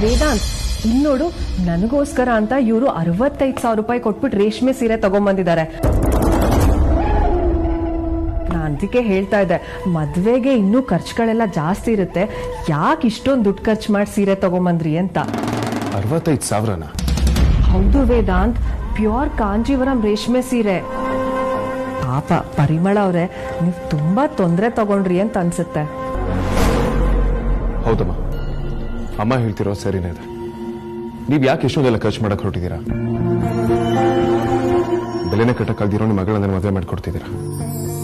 ವೇದಾಂತ್ ಇಲ್ಲಿ ನೋಡು, ನನಗೋಸ್ಕರ ಅಂತ ಇವರು 65,000 ರೂಪಾಯಿ ಕೊಟ್ಬಿಟ್ಟು ರೇಷ್ಮೆ ಸೀರೆ ತಗೊಂಡ್ಬಂದಿದ್ದಾರೆ. ನಾನು ಅದಕ್ಕೆ ಹೇಳ್ತಾ ಇದ್ದೆ, ಮದ್ವೆಗೆ ಇನ್ನೂ ಖರ್ಚುಗಳೆಲ್ಲ ಜಾಸ್ತಿ ಇರುತ್ತೆ, ಯಾಕೆ ಇಷ್ಟೊಂದು ದುಡ್ಡು ಖರ್ಚು ಮಾಡಿ ಸೀರೆ ತಗೊಂಬಂದ್ರಿ ಅಂತ. 65,000ನಾ? ಹೌದು ವೇದಾಂತ್, ಪ್ಯೂರ್ ಕಾಂಜೀವರಂ ರೇಷ್ಮೆ ಸೀರೆ. ಪಾಪ ಪರಿಮಳ ಅವರೇ, ನೀವು ತುಂಬಾ ತೊಂದರೆ ತಗೊಂಡ್ರಿ ಅಂತ ಅನ್ಸುತ್ತೆ. ಹೌದಮ್ಮ, ಅಮ್ಮ ಹೇಳ್ತಿರೋ ಸರಿನೇ ಇದೆ. ನೀವ್ ಯಾಕೆ ಎಷ್ಟೊಂದೆಲ್ಲ ಖರ್ಚು ಮಾಡಕ್ ಹೊರಟಿದ್ದೀರಾ? ಬೆಲೆನೇ ಕಟ್ಟಕ್ಕಾಗ್ದಿರೋ ನಿಮ್ಮ ಮಗಳ ನನ್ನ ಮದುವೆ ಮಾಡ್ಕೊಡ್ತಿದ್ದೀರಾ.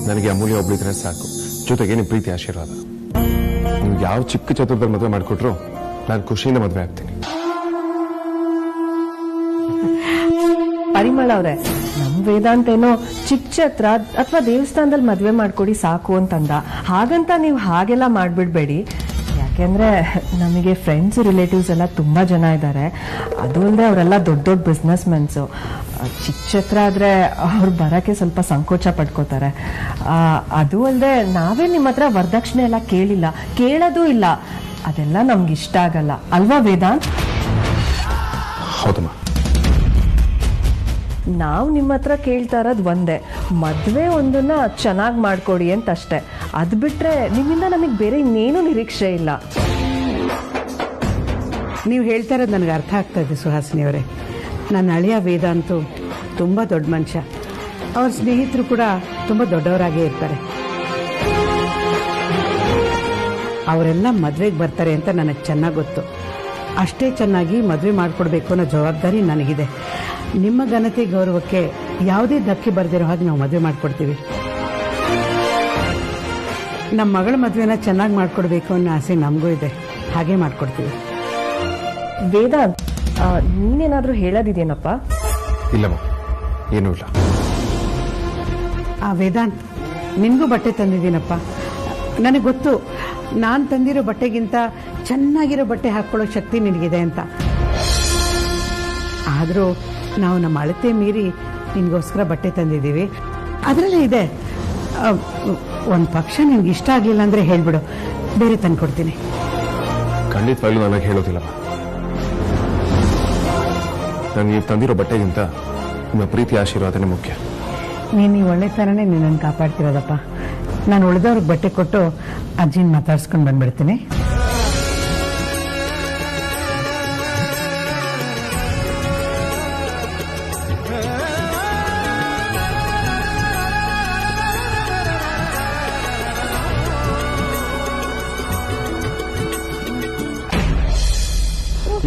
ನನಗೆ ಅಮೂಲ್ಯ ಒಬ್ಳಿದ್ರೆ ಸಾಕು, ಜೊತೆಗೆ ನಿಮ್ ಪ್ರೀತಿ ಆಶೀರ್ವಾದ. ನೀವು ಯಾವ ಚಿಕ್ಕ ಚತುರದಲ್ಲಿ ಮದುವೆ ಮಾಡ್ಕೊಟ್ರು ನಾನು ಖುಷಿಯಿಂದ ಮದುವೆ ಆಗ್ತೀನಿ. ಪರಿಮಳ ಅವ್ರೆ, ನಮ್ ವೇದಾಂತ ಏನೋ ಚಿಕ್ಕ ಛತ್ರ ಅಥವಾ ದೇವಸ್ಥಾನದಲ್ಲಿ ಮದ್ವೆ ಮಾಡ್ಕೊಡಿ ಸಾಕು ಅಂತಂದ. ಹಾಗಂತ ನೀವು ಹಾಗೆಲ್ಲ ಮಾಡ್ಬಿಡ್ಬೇಡಿ. ಯಾಕೆಂದ್ರೆ ನಮಗೆ ಫ್ರೆಂಡ್ಸ್ ರಿಲೇಟಿವ್ಸ್ ಎಲ್ಲ ತುಂಬಾ ಜನ ಇದ್ದಾರೆ. ಅದು ಅಲ್ಲದೆ ಅವರೆಲ್ಲ ದೊಡ್ಡ ದೊಡ್ಡ ಬಿಸ್ನೆಸ್ ಮೆನ್ಸು. ಚಿಕ್ಕ ಛತ್ರ ಆದ್ರೆ ಅವ್ರು ಬರಕ್ಕೆ ಸ್ವಲ್ಪ ಸಂಕೋಚ ಪಡ್ಕೋತಾರೆ. ಅದು ಅಲ್ಲದೆ ನಾವೇ ನಿಮ್ಮ ಹತ್ರ ವರದಕ್ಷಿಣೆ ಎಲ್ಲ ಕೇಳಿಲ್ಲ, ಕೇಳೋದು ಇಲ್ಲ. ಅದೆಲ್ಲ ನಮ್ಗೆ ಇಷ್ಟ ಆಗಲ್ಲ ಅಲ್ವಾ ವೇದಾಂತ್? ಹೌದಮ್ಮ. ನಾವು ನಿಮ್ಮ ಹತ್ರ ಕೇಳ್ತಾ ಇರೋದು ಒಂದೇ, ಮದುವೆ ಒಂದನ್ನ ಚೆನ್ನಾಗಿ ಮಾಡ್ಕೊಡಿ ಅಂತ ಅಷ್ಟೇ. ಅದು ಬಿಟ್ರೆ ನಿಮ್ಮಿಂದ ನಮಗೆ ಬೇರೆ ಇನ್ನೇನು ನಿರೀಕ್ಷೆ ಇಲ್ಲ. ನೀವು ಹೇಳ್ತಾ ಇರೋದು ನನಗೆ ಅರ್ಥ ಆಗ್ತಾ ಇದೆ ಸುಹಾಸಿನಿ ಅವರೇ. ನನ್ನ ಅಳಿಯ ವೇದಾಂತು ತುಂಬ ದೊಡ್ಡ ಮನುಷ್ಯ. ಅವ್ರ ಸ್ನೇಹಿತರು ಕೂಡ ತುಂಬ ದೊಡ್ಡವರಾಗೇ ಇರ್ತಾರೆ. ಅವರೆಲ್ಲ ಮದುವೆಗೆ ಬರ್ತಾರೆ ಅಂತ ನನಗೆ ಚೆನ್ನಾಗಿ ಗೊತ್ತು. ಅಷ್ಟೇ ಚೆನ್ನಾಗಿ ಮದುವೆ ಮಾಡಿಕೊಡ್ಬೇಕು ಅನ್ನೋ ಜವಾಬ್ದಾರಿ ನನಗಿದೆ. ನಿಮ್ಮ ಘನತೆ ಗೌರವಕ್ಕೆ ಯಾವುದೇ ಧಕ್ಕೆ ಬರದಿರೋ ಹಾಗೆ ನಾವು ಮದುವೆ ಮಾಡಿಕೊಡ್ತೀವಿ. ನಮ್ಮ ಮಗಳ ಮದುವೆನ ಚೆನ್ನಾಗಿ ಮಾಡಿಕೊಡ್ಬೇಕು ಅನ್ನೋ ಆಸೆ ನಮಗೂ ಇದೆ, ಹಾಗೆ ಮಾಡಿಕೊಡ್ತೀವಿ. ವೇದಾಂತ್, ನೀನೇನಾದ್ರೂ ಹೇಳೋದಿದೇನಪ್ಪ? ಇಲ್ಲಮ್ಮ, ಏನೂ ಇಲ್ಲ. ವೇದಾಂತ್, ನಿನಗೂ ಬಟ್ಟೆ ತಂದಿದ್ದೀನಪ್ಪ. ನನಗೆ ಗೊತ್ತು, ನಾನು ತಂದಿರೋ ಬಟ್ಟೆಗಿಂತ ಚೆನ್ನಾಗಿರೋ ಬಟ್ಟೆ ಹಾಕ್ಕೊಳ್ಳೋ ಶಕ್ತಿ ನಿನಗಿದೆ ಅಂತ. ಆದರೂ ನಾವು ನಮ್ಮ ಅಳತೆ ಮೀರಿ ನಿನಗೋಸ್ಕರ ಬಟ್ಟೆ ತಂದಿದ್ದೀವಿ. ಅದರಲ್ಲೇ ಇದೆ, ಒಂದು ಪಕ್ಷ ನಿನ್ಗೆ ಇಷ್ಟ ಆಗಲಿಲ್ಲ ಅಂದರೆ ಹೇಳ್ಬಿಡು, ಬೇರೆ ತಂದು ಕೊಡ್ತೀನಿ. ಖಂಡಿತವಾಗ್ಲೂ ನನಗೆ ಹೇಳೋದಿಲ್ಲಮ್ಮ. ನನಗೆ ತಂದಿರೋ ಬಟ್ಟೆಗಿಂತ ನಿಮ್ಮ ಪ್ರೀತಿ ಆಶೀರ್ವಾದನೇ ಮುಖ್ಯ. ನೀನು ಈ ಒಳ್ಳೆತನನೇ ನಿನ್ನನ್ನು ಕಾಪಾಡ್ತಿರೋದಪ್ಪ. ನಾನು ಉಳಿದವ್ರಿಗೆ ಬಟ್ಟೆ ಕೊಟ್ಟು ಅಜ್ಜಿನ ಮಾತಾಡ್ಸ್ಕೊಂಡು ಬಂದ್ಬಿಡ್ತೀನಿ.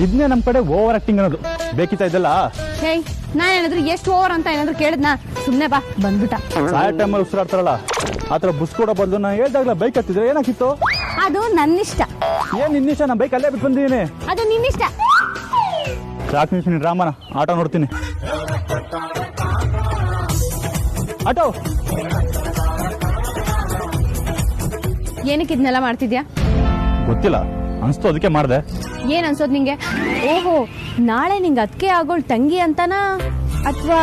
ಇದನ್ನೇ ನಮ್ಮ ಕಡೆ ಓವರ್ ಆಕ್ಟಿಂಗ್ ಅನ್ನೋದು. ಬೇಕಿತ್ತ ಇದೆಲ್ಲ? ಹೇ, ನಾನು ಏನಾದ್ರು ಎಷ್ಟು ಓವರ್ ಅಂತ ಏನಾದ್ರು ಕೇಳಿದ್ನಾ? ಸುಮ್ನೆ ಬಾ, ಬಂದ್ಬಿಟ್ಟ. ಸಾಯ ಟೈಮಲ್ಲಿ ಉಸಿರಾಡ್ತಾರಲ್ಲ, ಆತರ ಬುಸ್ ಕೊಡೋ ಬದಲು ನಾನು ಹೇಳ್ದಾಗ್ಲ ಬೈಕ್ ಹತ್ತಿದ್ರೆ ಏನಾಗಿತ್ತು? ಅದು ನನ್ನಿಷ್ಟ. ಏನ್ ನಿನ್ನಿಷ್ಟ? ನಾನು ಬೈಕ್ ಅಲ್ಲೇ ಬಿಟ್ಟು ಬಂದಿದ್ದೀನಿ. ಅದು ನಿನ್ನಿಷ್ಟ. ಸಾಕು ನಿಮಿಷ, ನೀನು ರಾಮನ ಆಟೋ ನೋಡ್ತೀನಿ. ಆಟೋ ಏನಕ್ಕೆ ಇದನ್ನೆಲ್ಲ ಮಾಡ್ತಿದ್ಯಾ? ಗೊತ್ತಿಲ್ಲ, ಅನ್ಸ್ತು ಅದಕ್ಕೆ ಮಾಡ್ದೆ. ಏನ್ ಅನ್ಸೋದ್ ನಿಂಗೆ? ಓಹೋ, ನಾಳೆ ನಿಂಗೆ ಅದಕ್ಕೆ ಆಗೋಳ್ ತಂಗಿ ಅಂತನಾ, ಅಥವಾ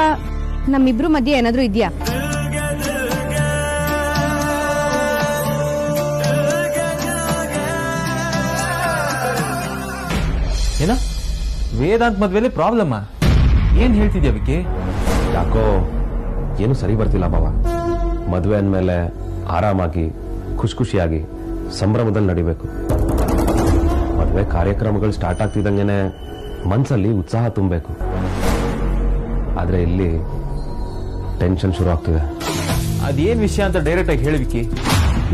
ನಮ್ಮಿಬ್ರು ಮಧ್ಯೆ ಏನಾದ್ರು ಇದ್ಯಾ? ಏನ ವೇದಾಂತ್ ಮದ್ವೆಲಿ ಪ್ರಾಬ್ಲಮ್? ಏನ್ ಹೇಳ್ತಿದ್ಯಾ ವಿಕ್ಕಿ? ಯಾಕೋ ಏನು ಸರಿ ಬರ್ತಿಲ್ಲ ಬಾವ. ಮದುವೆ ಅಂದಮೇಲೆ ಆರಾಮಾಗಿ ಖುಷಿಯಾಗಿ ಸಂಭ್ರಮದಲ್ಲಿ ನಡಿಬೇಕು. ಮದುವೆ ಕಾರ್ಯಕ್ರಮಗಳು ಸ್ಟಾರ್ಟ್ ಆಗ್ತಿದ್ದಂಗೆನೆ ಮನಸ್ಸಲ್ಲಿ ಉತ್ಸಾಹ ತುಂಬಬೇಕು. ಆದ್ರೆ ಇಲ್ಲಿ ಟೆನ್ಷನ್ ಶುರು ಆಗ್ತಿದೆ. ಅದೇನ್ ವಿಷಯ ಅಂತ ಡೈರೆಕ್ಟ್ ಆಗಿ ಹೇಳಿ ವಿಕ್ಕಿ.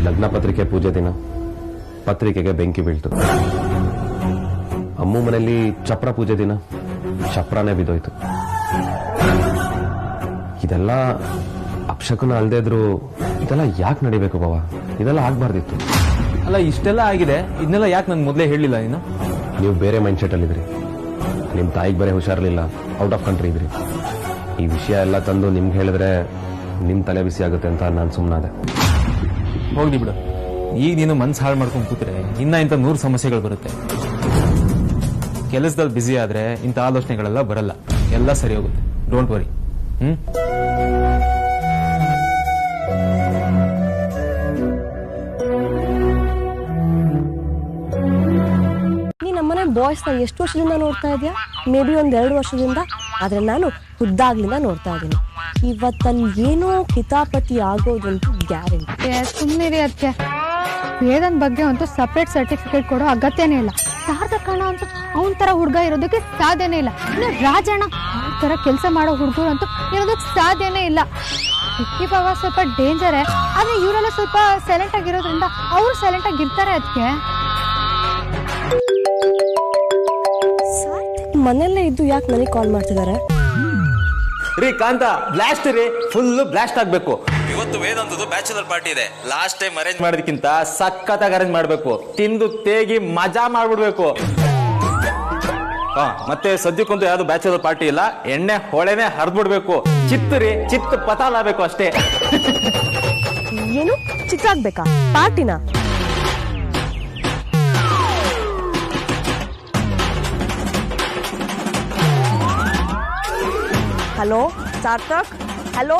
ಲಗ್ನ ಪತ್ರಿಕೆ ಪೂಜೆ ದಿನ ಪತ್ರಿಕೆಗೆ ಬೆಂಕಿ ಬೀಳ್ತು. ಅಮ್ಮು ಮನೆಯಲ್ಲಿ ಚಪ್ರ ಪೂಜೆ ದಿನ ಚಪ್ರಾನೇ ಬಿದ್ದೋಯ್ತು. ಇದೆಲ್ಲ ಅಪಶಕುನ ಅಲ್ದೇ ಇದ್ರು ಇದೆಲ್ಲ ಯಾಕೆ ನಡಿಬೇಕು ಬಾವ? ಇದೆಲ್ಲ ಆಗ್ಬಾರ್ದಿತ್ತು. ಅಲ್ಲ, ಇಷ್ಟೆಲ್ಲ ಆಗಿದೆ, ಇದನ್ನೆಲ್ಲ ಯಾಕೆ ನನ್ ಮೊದಲೇ ಹೇಳಿಲ್ಲ ನೀನು? ನೀವು ಬೇರೆ ಮೈಂಡ್ ಸೆಟ್ ಅಲ್ಲಿ ಇದ್ರಿ. ನಿಮ್ ತಾಯಿಗೆ ಬೇರೆ ಹುಷಾರಿರ್ಲಿಲ್ಲ, ಔಟ್ ಆಫ್ ಕಂಟ್ರಿ ಇದ್ರಿ. ಈ ವಿಷಯ ಎಲ್ಲ ತಂದು ನಿಮ್ಗೆ ಹೇಳಿದ್ರೆ ನಿಮ್ ತಲೆ ಬಿಸಿ ಆಗುತ್ತೆ ಅಂತ ನಾನು ಸುಮ್ಮನಾದೆ. ಹೋಗ್ಲಿ ಬಿಡು, ಈಗ ನೀನು ಮನ್ಸು ಹಾಳು ಮಾಡ್ಕೊಂಡು ಕೂತ್ರೆ ಇನ್ನ ಇಂಥ 100 ಸಮಸ್ಯೆಗಳು ಬರುತ್ತೆ. ಕೆಲಸದಲ್ಲಿ ಬ್ಯುಸಿ ಆದ್ರೆ ಇಂಥ ಆಲೋಚನೆಗಳೆಲ್ಲ ಬರಲ್ಲ, ಎಲ್ಲ ಸರಿ ಹೋಗುತ್ತೆ. Don't worry. ಬಾಯ್ಸ್ನ ಎಷ್ಟು ವರ್ಷದಿಂದ ನೋಡ್ತಾ ಇದೆಯಾ? ಮೇ ಬಿ 1-2 ವರ್ಷದಿಂದ. ಆದರೆ ನಾನು ಖುದ್ದಾಗ್ಲಿಂದ ನೋಡ್ತಾ ಇದ್ದೀನಿ. ಇವತ್ತಲ್ಲಿ ಏನೋ ಕಿತಾಪತಿ ಆಗೋದಂತೂ ಗ್ಯಾರಂಟಿ. ಸುಮ್ಮನೆ ಅದಕ್ಕೆ ವೇದನ್ ಬಗ್ಗೆ ಅಂತೂ ಸಪ್ರೇಟ್ ಸರ್ಟಿಫಿಕೇಟ್ ಕೊಡೋ ಅಗತ್ಯನೇ ಇಲ್ಲ. ಸಾರ್ಥಕಣ್ಣ ಅಂತೂ ಅವನ ತರ ಹುಡುಗ ಇರೋದಕ್ಕೆ ಸಾಧ್ಯನೇ ಇಲ್ಲ. ಇನ್ನು ರಾಜಣ್ಣ ಅವನ ತರ ಕೆಲಸ ಮಾಡೋ ಹುಡುಗರು ಅಂತೂ ಇರೋದಕ್ಕೆ ಸಾಧ್ಯನೇ ಇಲ್ಲ. ವಿಕ್ಕಿ ಬಾಬಾ ಸ್ವಲ್ಪ ಡೇಂಜರೇ, ಆದ್ರೆ ಇವರೆಲ್ಲ ಸ್ವಲ್ಪ ಸೈಲೆಂಟ್ ಆಗಿರೋದ್ರಿಂದ ಅವರು ಸೈಲೆಂಟ್ ಆಗಿರ್ತಾರೆ. ಅದಕ್ಕೆ ಮನೆಯಲ್ಲೇ ಇದ್ದು ಯಾಕೆ ನನಗೆ ಕಾಲ್ ಮಾಡ್ತಿದ್ದಾರೆ? ರೀ ಕಾಂತ, ಬ್ಲಾಸ್ಟ್ ರೀ, ಫುಲ್ ಬ್ಲಾಸ್ಟ್ ಆಗ್ಬೇಕು. ಇವತ್ತು ವೇದಾಂತದ್ದು ಬ್ಯಾಚುಲರ್ ಪಾರ್ಟಿ ಇದೆ. ಲಾಸ್ಟ್ ಟೈಮ್ ಅರೇಂಜ್ ಮಾಡೋದಕ್ಕಿಂತ ಸಖತ್ತಾಗಿ ಅರೇಂಜ್ ಮಾಡ್ಬೇಕು. ತಿಂದು ತೇಗಿ ಮಜಾ ಮಾಡ್ಬಿಡ್ಬೇಕು. ಮತ್ತೆ ಸದ್ಯಕ್ಕಂತೂ ಯಾವ್ದು ಬ್ಯಾಚುಲರ್ ಪಾರ್ಟಿ ಇಲ್ಲ, ಎಣ್ಣೆ ಹೊಳೆನೆ ಹರಿದ್ಬಿಡ್ಬೇಕು. ಚಿತ್ತು ಚಿತ್ತು ಪತಾಲ ಆಗ್ಬೇಕು ಅಷ್ಟೇ. ಏನು ಚಿತ್ರ ಆಗ್ಬೇಕಾ? ಪಾರ್ಟಿನ? Hello Sarthak, hello.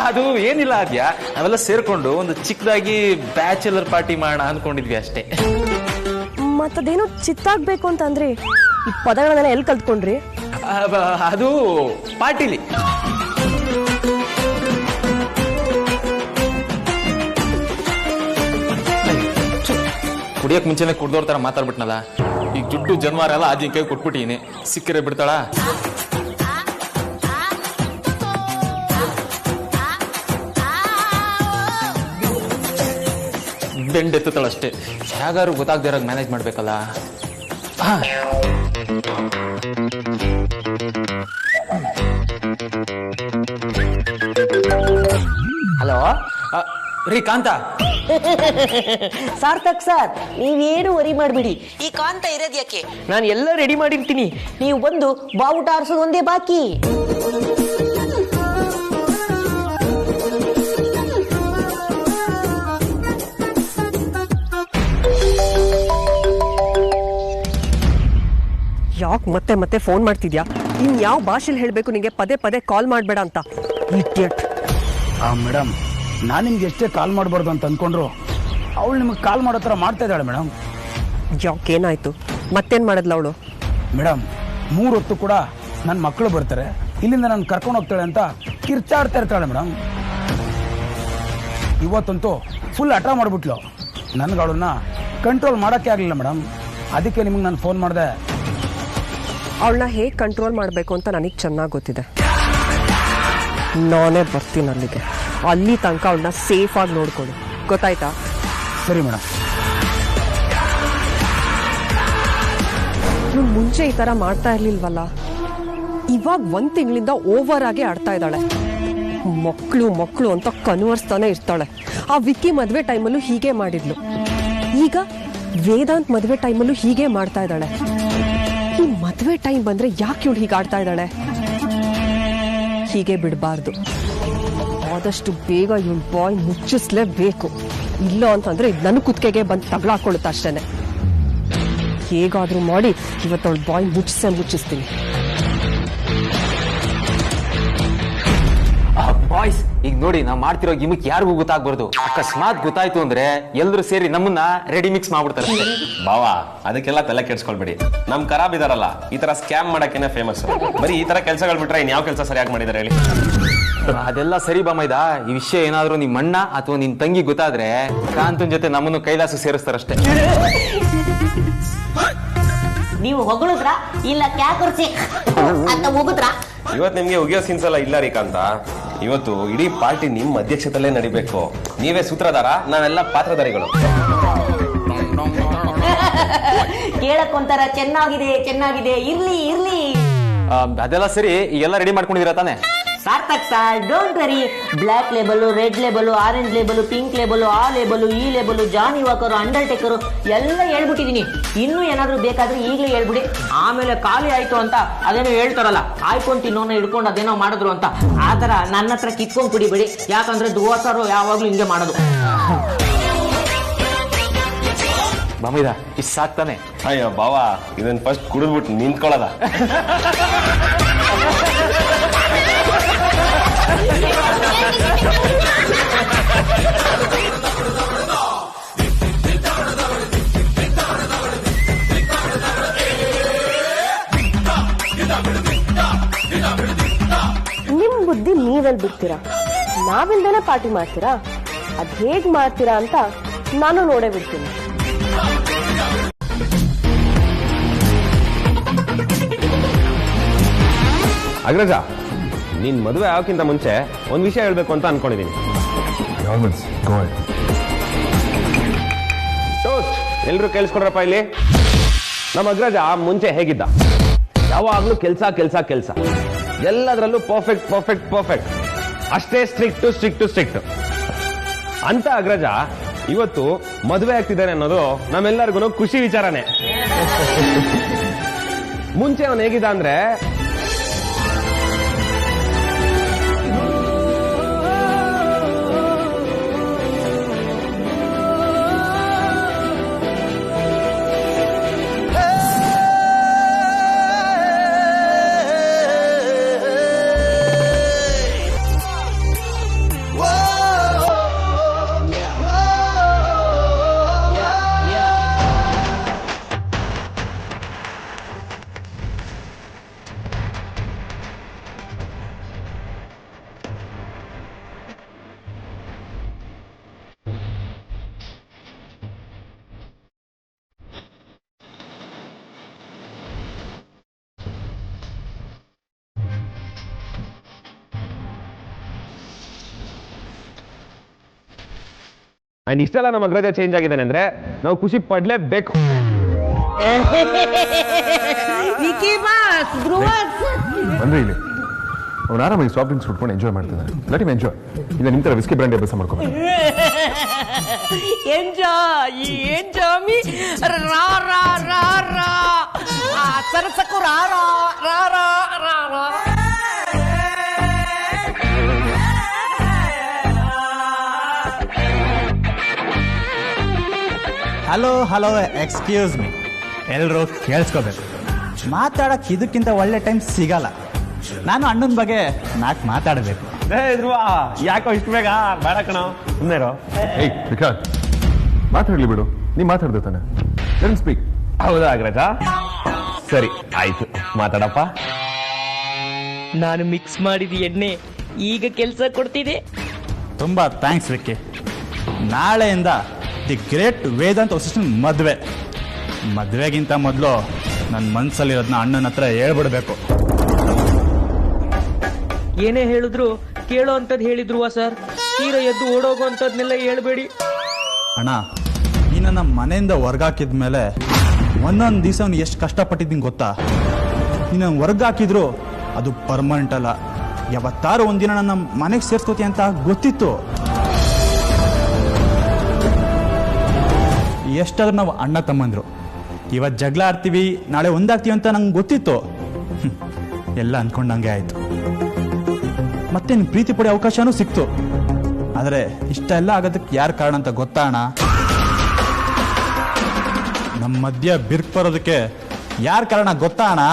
ಅದು ಏನಿಲ್ಲ ಆದ್ಯಾ, ನಾವೆಲ್ಲ ಸೇರ್ಕೊಂಡು ಒಂದು ಚಿಕ್ಕದಾಗಿ ಬ್ಯಾಚುಲರ್ ಪಾರ್ಟಿ ಮಾಡೋಣ ಅನ್ಕೊಂಡಿದ್ವಿ ಅಷ್ಟೇ. ಮತ್ತದೇನು ಚಿತ್ತಾಗ್ಬೇಕು ಅಂತಂದ್ರಿ, ಈ ಪದಗಳನ್ನೆಲ್ಲ ಎಲ್ಲಿ ಕಲ್ತ್ಕೊಂಡ್ರಿ? ಅದು ಪಾರ್ಟಿಲಿ. ಕುಡಿಯಕ್ ಮುಂಚೆನೆ ಕುಡ್ದೋರ್ ತರ ಮಾತಾಡ್ಬಿಟ್ನಲ್ಲ. ಈಗ ಜುಟ್ಟು ಜನ್ವಾರ ಎಲ್ಲ ಆಜಿನ ಕೈ ಕೊಟ್ಬಿಟ್ಟಿನಿ, ಸಿಕ್ಕರೆ ಬಿಡ್ತಾಳ? ಬೆಂಡೆತ್ತಳಷ್ಟೇ. ಹೇಗಾರು ಗೊತ್ತಾಗ್ದಿರಾಗ ಮ್ಯಾನೇಜ್ ಮಾಡ್ಬೇಕಲ್ಲ. ಹಲೋ ರೀ ಕಾಂತ. ಸಾರ್ಥಕ್ ಸರ್, ನೀವೇನು ವರಿ ಮಾಡ್ಬಿಡಿ. ಈ ಕಾಂತ ಇರೋದ್ ಯಾಕೆ? ನಾನು ಎಲ್ಲ ರೆಡಿ ಮಾಡಿರ್ತೀನಿ. ನೀವು ಬಂದು ಬಾವುಟ ಆರಿಸೋದು ಒಂದೇ ಬಾಕಿ. ಯಾಕೆ ಮತ್ತೆ ಮತ್ತೆ ಫೋನ್ ಮಾಡ್ತಿದ್ಯಾ? ಇನ್ ಯಾವ ಭಾಷೆಲಿ ಹೇಳ್ಬೇಕು ನಿಂಗೆ ಪದೇ ಪದೇ ಕಾಲ್ ಮಾಡಬೇಡ ಅಂತ? ಇಡಿಯಟ್. ಮೇಡಮ್, ನಾನು ನಿಮ್ಗೆ ಎಷ್ಟೇ ಕಾಲ್ ಮಾಡಬಾರ್ದು ಅಂತ ಅಂದ್ಕೊಂಡ್ರು ಅವಳು ನಿಮಗೆ ಕಾಲ್ ಮಾಡೋ ಥರ ಮಾಡ್ತಾ ಇದ್ದಾಳೆ ಮೇಡಮ್. ಯಾಕೇನಾಯ್ತು? ಮತ್ತೇನು ಮಾಡಿದ್ಲ ಅವಳು? ಮೇಡಮ್, 3 ಹೊತ್ತು ಕೂಡ ನನ್ನ ಮಕ್ಕಳು ಬರ್ತಾರೆ, ಇಲ್ಲಿಂದ ನಾನು ಕರ್ಕೊಂಡು ಹೋಗ್ತಾಳೆ ಅಂತ ಕಿರ್ಚಾಡ್ತಾ ಇರ್ತಾಳೆ ಮೇಡಮ್. ಇವತ್ತಂತೂ ಫುಲ್ ಹಠ ಮಾಡಿಬಿಟ್ಲು. ನನಗೆ ಅವಳನ್ನ ಕಂಟ್ರೋಲ್ ಮಾಡೋಕ್ಕೆ ಆಗಲಿಲ್ಲ ಮೇಡಮ್. ಅದಕ್ಕೆ ನಿಮಗೆ ನಾನು ಫೋನ್ ಮಾಡಿದೆ. ಅವಳನ್ನ ಹೇಗೆ ಕಂಟ್ರೋಲ್ ಮಾಡಬೇಕು ಅಂತ ನನಗೆ ಚೆನ್ನಾಗಿ ಗೊತ್ತಿದೆ. ನಾನೇ ಬರ್ತೀನಿ ಅಲ್ಲಿಗೆ. ಅಲ್ಲಿ ತನಕ ಅವಳನ್ನ ಸೇಫಾಗಿ ನೋಡ್ಕೊಳ್ಳಿ, ಗೊತ್ತಾಯ್ತಾ? ಸರಿ ಮೇಡಮ್. ಇವ್ನು ಮುಂಚೆ ಈ ಥರ ಮಾಡ್ತಾ ಇರ್ಲಿಲ್ವಲ್ಲ, ಇವಾಗ 1 ತಿಂಗಳಿಂದ ಓವರ್ ಆಗಿ ಆಡ್ತಾ ಇದ್ದಾಳೆ. ಮಕ್ಕಳು ಅಂತ ಕನ್ವರ್ಸ್ತಾನೆ ಇರ್ತಾಳೆ. ಆ ವಿಕ್ಕಿ ಮದುವೆ ಟೈಮಲ್ಲೂ ಹೀಗೆ ಮಾಡಿದ್ಲು. ಈಗ ವೇದಾಂತ್ ಮದುವೆ ಟೈಮಲ್ಲೂ ಹೀಗೆ ಮಾಡ್ತಾ ಇದ್ದಾಳೆ. ಈ ಮದುವೆ ಟೈಮ್ ಬಂದ್ರೆ ಯಾಕೆ ಇವಳು ಹೀಗೆ ಆಡ್ತಾ ಇದ್ದಾಳೆ? ಹೀಗೆ ಬಿಡಬಾರ್ದು. ಆದಷ್ಟು ಬೇಗ ಇವಳು ಬಾಯ್ ಮುಚ್ಚಿಸ್ಲೇಬೇಕು. ಇಲ್ಲ ಅಂತಂದ್ರೆ ನನ್ನ ಕುತ್ತಿಗೆಗೆ ಬಂದು ತಗಲಾಕೊಳ್ಳುತ್ತೆ ಅಷ್ಟೇನೆ. ಹೇಗಾದ್ರೂ ಮಾಡಿ ಇವತ್ತವಳು ಬಾಯ್ ಮುಚ್ಚಿಸ್ತೀನಿ. ಬಾಯ್ಸ್, ಈಗ ನೋಡಿ, ನಾವ್ ಮಾಡ್ತಿರೋ ಗಿಮಿಕ್ ಯಾರಿಗೂ ಗೊತ್ತಾಗ್ಬಾರ್ದು. ಅಕಸ್ಮಾತ್ ಗೊತ್ತಾಯ್ತು ಅಂದ್ರೆ ಎಲ್ರು ಸೇರಿ ನಮ್ಮನ್ನ ರೆಡಿ ಮಿಕ್ಸ್ ಮಾಡ್ಬಿಡ್ತಾರೆ. ಬಾವಾ, ಅದಕ್ಕೆಲ್ಲ ತಲೆ ಕೆಡ್ಸ್ಕೊಳ್ಬೇಡಿ. ನಮ್ ಖರಾಬ್ ಇದಾರಲ್ಲ, ಈ ತರ ಸ್ಕ್ಯಾಮ್ ಮಾಡಕ್ಕೇನೆ ಫೇಮಸ್. ಬರೀ ಈ ತರ ಕೆಲಸಗಳು ಬಿಟ್ರೆ ಇನ್ಯಾವ ಕೆಲಸ ಸರಿಯಾಗಿ ಮಾಡಿದಾರೆ ಹೇಳಿ? ಅದೆಲ್ಲ ಸರಿ ಬಾಮೈದ. ಈ ವಿಷಯ ಏನಾದ್ರು ನಿಮ್ ಅಣ್ಣ ಅಥವಾ ನಿನ್ ತಂಗಿ ಗೊತ್ತಾದ್ರೆ ಕಾಂತನ್ ಜೊತೆ ನಮ್ಮನ್ನು ಕೈಲಾಸ ಸೇರಿಸ್ತಾರಷ್ಟೇ. ನೀವು ಹೊಗಳಿದ್ರ ಇಲ್ಲ ಕ್ಯಾಕರ್ಸಿ ಅಂತ ಹೋಗುದ್ರ? ಇವತ್ತು ನಿಮ್ಗೆ ಉಗಿಯೋ ಸೀನ್ಸ್ ಎಲ್ಲ ಇಲ್ಲ ರೀ ಕಾಂತ. ಇವತ್ತು ಇಡೀ ಪಾರ್ಟಿ ನಿಮ್ ಅಧ್ಯಕ್ಷತೆಯಲ್ಲೇ ನಡಿಬೇಕು. ನೀವೇ ಸೂತ್ರಧಾರ, ನಾವೆಲ್ಲ ಪಾತ್ರಧಾರಿಗಳು. ಕೇಳಕ್ಕೊಂತಾರ ಚೆನ್ನಾಗಿದೆ, ಇರ್ಲಿ. ಅದೆಲ್ಲ ಸರಿ, ಈಗೆಲ್ಲ ರೆಡಿ ಮಾಡ್ಕೊಂಡಿದ್ದೀರಾ ತಾನೆ? Sarthak sir, don't worry. Black label, red label, orange label, pink label, ಆ ಲೇಬಲ್, ಈ ಲೇಬಲ್, ಜಾನಿ ವಾಕರ್, ಅಂಡರ್ಟೇಕರ್ ಎಲ್ಲ ಹೇಳ್ಬಿಟ್ಟಿದೀನಿ. ಇನ್ನೂ ಏನಾದ್ರು ಬೇಕಾದ್ರೆ ಈಗಲೇ ಹೇಳ್ಬಿಡಿ. ಆಮೇಲೆ ಖಾಲಿ ಆಯ್ತು ಅಂತ ಅದೇನೋ ಹೇಳ್ತಾರಲ್ಲ, ಆಯ್ಕೊಂಡು ತಿನ್ನೋನ ಹಿಡ್ಕೊಂಡು ಅದೇನೋ ಮಾಡಿದ್ರು ಅಂತ, ಆ ತರ ನನ್ನ ಹತ್ರ ಕಿತ್ಕೊಂಡ್ ಕುಡಿಬೇಡಿ. ಯಾಕಂದ್ರೆ ದುವಾಸರು ಯಾವಾಗ್ಲೂ ಹಿಂಗೆ ಮಾಡೋದು. ಬಾಮೈದ, ಇಷ್ಟು ಸಾಕ್ತಾನೆ? ಅಯ್ಯೋ ಬಾವಾ, ಇದನ್ನ ಫಸ್ಟ್ ಕುಡಿದ್ಬಿಟ್ಟು ನಿಂತ್ಕೊಳ್ಳೋದ. ಮಧ್ಯದಲ್ಲಿ ಬಿಡ್ತೀರಾ? ನಾವಿಲ್ದೇನೆ ಪಾರ್ಟಿ ಮಾಡ್ತೀರಾ? ಅದ್ ಹೇಗ್ ಮಾಡ್ತೀರಾ ಅಂತ ನಾನು ನೋಡೇ ಬಿಡ್ತೀನಿ. ಅಗ್ರಜ, ನಿನ್ ಮದುವೆ ಆಗೋಕ್ಕಿಂತ ಮುಂಚೆ ಒಂದ್ ವಿಷಯ ಹೇಳ್ಬೇಕು ಅಂತ ಅನ್ಕೊಂಡಿದೀನಿ. ಎಲ್ರು ಕೇಳಿಸ್ಕೊಡ್ರಪ್ಪ ಇಲ್ಲಿ. ನಮ್ಮ ಅಗ್ರಜ ಮುಂಚೆ ಹೇಗಿದ್ದ? ಯಾವಾಗ್ಲೂ ಕೆಲ್ಸ ಕೆಲ್ಸ ಕೆಲ್ಸ, ಎಲ್ಲದರಲ್ಲೂ ಪರ್ಫೆಕ್ಟ್ ಪರ್ಫೆಕ್ಟ್ ಪರ್ಫೆಕ್ಟ್, ಅಷ್ಟೇ ಸ್ಟ್ರಿಕ್ಟ್ ಅಂತ ಅಗ್ರಜ ಇವತ್ತು ಮದುವೆ ಆಗ್ತಿದ್ದಾನೆ ಅನ್ನೋದು ನಮ್ಮೆಲ್ಲರಿಗೂ ಖುಷಿ ವಿಚಾರನೆ. ಮುಂಚೆ ಅವನು ಹೇಗಿದ್ದ ಅಂದ್ರೆ ಅಂಡ್ ಇಷ್ಟೆಲ್ಲ ನಮ್ಮ ಅಗ್ರಜ ಚೇಂಜ್ ಆಗಿದ್ದಾನೆ ಅಂದ್ರೆ ನಾವು ಖುಷಿ ಪಡ್ಲೇಬೇಕು. ಅಂದ್ರೆ ಇಲ್ಲಿ ಅವ್ನು ಆರಾಮಾಗಿ ಸಾಫ್ಟ್ ಡ್ರಿಂಕ್ಸ್ ಕುಟ್ಕೊಂಡು ಎಂಜಾಯ್ ಮಾಡ್ತಿದ್ದಾನೆ. Let him enjoy. ಇಲ್ಲ ನಿಮ್ಮ ತರ ವಿಸ್ಕಿ ಬ್ರ್ಯಾಂಡ್ ಅಭ್ಯಾಸ ಮಾಡ್ಕೊಂಡು ಎಂಜಾಮಿ ರಾ ರಾ ರಾ ರಾ ಸರಸಕು ರಾ ರಾ ರಾ ರಾ ರಾ ರಾ. ಹಲೋ ಹಲೋ, ಎಕ್ಸ್ಕ್ಯೂಸ್ ಮೀ, ಎಲ್ಲರೂ ಕೇಳಿಸ್ಕೋಬೇಕು. ಮಾತಾಡಕ್ಕೆ ಇದಕ್ಕಿಂತ ಒಳ್ಳೆ ಟೈಮ್ ಸಿಗಲ್ಲ. ನಾನು ಅಣ್ಣನ ಬಗ್ಗೆ ಮಾತಾಡಬೇಕು. ಯಾಕೋ ಇಷ್ಟು ಬೇಗ ಬೇಡ ಕಣ, ಸುಮ್ಮನೆ ಮಾತಾಡ್ಲಿ ಬಿಡು. ನೀ ಮಾತಾಡ್ದೆ ತಾನೆ, ಸ್ಪೀಕ್. ಹೌದಾ ಅಗ್ರಜ? ಸರಿ ಆಯ್ತು, ಮಾತಾಡಪ್ಪ. ನಾನು ಮಿಕ್ಸ್ ಮಾಡಿದ ಎಣ್ಣೆ ಈಗ ಕೆಲಸ ಕೊಡ್ತಿದೆ. ತುಂಬಾ ಥ್ಯಾಂಕ್ಸ್ ವಿಕ್ಕಿ. ನಾಳೆಯಿಂದ ದಿ ಗ್ರೇಟ್ ವೇದಾಂತ್ ವಸಿಷ್ಠನ್ ಮದುವೆಗಿಂತ ಮೊದಲು ನನ್ನ ಮನಸ್ಸಲ್ಲಿರೋದನ್ನ ಅಣ್ಣನ ಹತ್ರ ಹೇಳ್ಬಿಡ್ಬೇಕು. ಏನೇ ಹೇಳಿದ್ರು ಕೇಳೋ ಅಂತದ್ ಹೇಳಿದ್ರು ಸರ್. ತೀರಾ ಎದ್ದು ಓಡೋಗೋ ಅಂತದ್ನೆಲ್ಲ ಹೇಳ್ಬೇಡಿ ಅಣ್ಣ. ಈ ನನ್ನ ಮನೆಯಿಂದ ಹೊರ್ಗಾಕಿದ್ಮೇಲೆ ಒಂದೊಂದು ದಿವಸ ಅವ್ನು ಎಷ್ಟು ಕಷ್ಟಪಟ್ಟಿದ್ದೀನಿ ಗೊತ್ತಾ? ನೀನು ಹೊರ್ಗಾಕಿದ್ರು ಅದು ಪರ್ಮನೆಂಟ್ ಅಲ್ಲ, ಯಾವತ್ತಾರು ಒಂದಿನ ನನ್ನ ಮನೆಗೆ ಸೇರ್ಸ್ಕೋತಿ ಅಂತ ಗೊತ್ತಿತ್ತು. ಎಷ್ಟಾದ್ರೂ ನಾವು ಅಣ್ಣ ತಮ್ಮಂದ್ರು. ಇವತ್ತು ಜಗಳ ಆಡ್ತೀವಿ, ನಾಳೆ ಒಂದಾಗ್ತೀವಿ ಅಂತ ನಂಗೆ ಗೊತ್ತಿತ್ತು. ಎಲ್ಲ ಅಂದ್ಕೊಂಡಂಗೆ ಆಯ್ತು. ಮತ್ತೆ ನಿನ್ ಪ್ರೀತಿ ಪಡೆಯೋ ಅವಕಾಶನೂ ಸಿಕ್ತು. ಆದರೆ ಇಷ್ಟೆಲ್ಲ ಆಗೋದಕ್ಕೆ ಯಾರು ಕಾರಣ ಅಂತ ಗೊತ್ತಾ ಅಣ್ಣ? ನಮ್ಮ ಮಧ್ಯ ಬಿರ್ಕ್ ಬರೋದಕ್ಕೆ ಯಾರು ಕಾರಣ ಗೊತ್ತಾ ಅಣ್ಣ?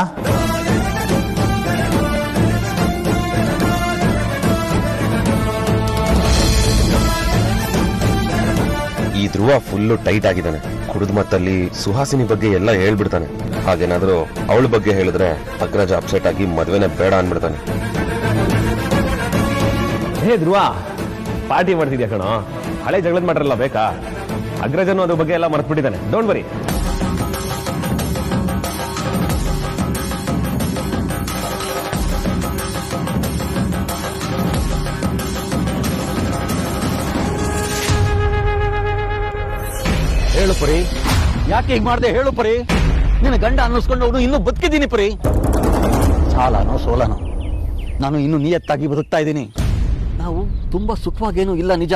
ಈ ಧ್ರುವ ಫುಲ್ಲು ಟೈಟ್ ಆಗಿದ್ದಾನೆ. ಕುಡಿದ ಮತ್ತಲ್ಲಿ ಸುಹಾಸಿನಿ ಬಗ್ಗೆ ಎಲ್ಲ ಹೇಳ್ಬಿಡ್ತಾನೆ. ಹಾಗೇನಾದ್ರೂ ಅವಳ ಬಗ್ಗೆ ಹೇಳಿದ್ರೆ ಅಗ್ರಜ ಅಪ್ಸೆಟ್ ಆಗಿ ಮದ್ವೆನೇ ಬೇಡ ಅನ್ಬಿಡ್ತಾನೆ. ಹೇ ಧ್ರುವ, ಪಾರ್ಟಿ ಮಾಡ್ತಿದ್ಯಾ ಕಣೋ? ಹಳೆ ಜಗಳದ ಮಾಡ್ರಲ್ಲ ಬೇಕಾ? ಅಗ್ರಜನು ಅದ್ರ ಬಗ್ಗೆ ಎಲ್ಲ ಮರ್ತ್ಬಿಟ್ಟಿದ್ದಾನೆ. Don't worry. ಹೇಳು ಪರಿ, ಯಾಕೆ ಹೀಗೆ ಮಾಡಿದೆ ಹೇಳು ಪರಿ. ನಿನ್ನ ಗಂಡ ಅನ್ನಿಸ್ಕೊಂಡು ಅವನು ಇನ್ನೂ ಬದುಕಿದ್ದೀನಿ ಪರಿ. ಸಾಲನೋ ಸೋಲನೋ, ನಾನು ಇನ್ನೂ ನಿಯತ್ತಾಗಿ ಬದುಕ್ತಾ ಇದ್ದೀನಿ. ನಾವು ತುಂಬಾ ಸುಖವಾಗೇನೂ ಇಲ್ಲ ನಿಜ,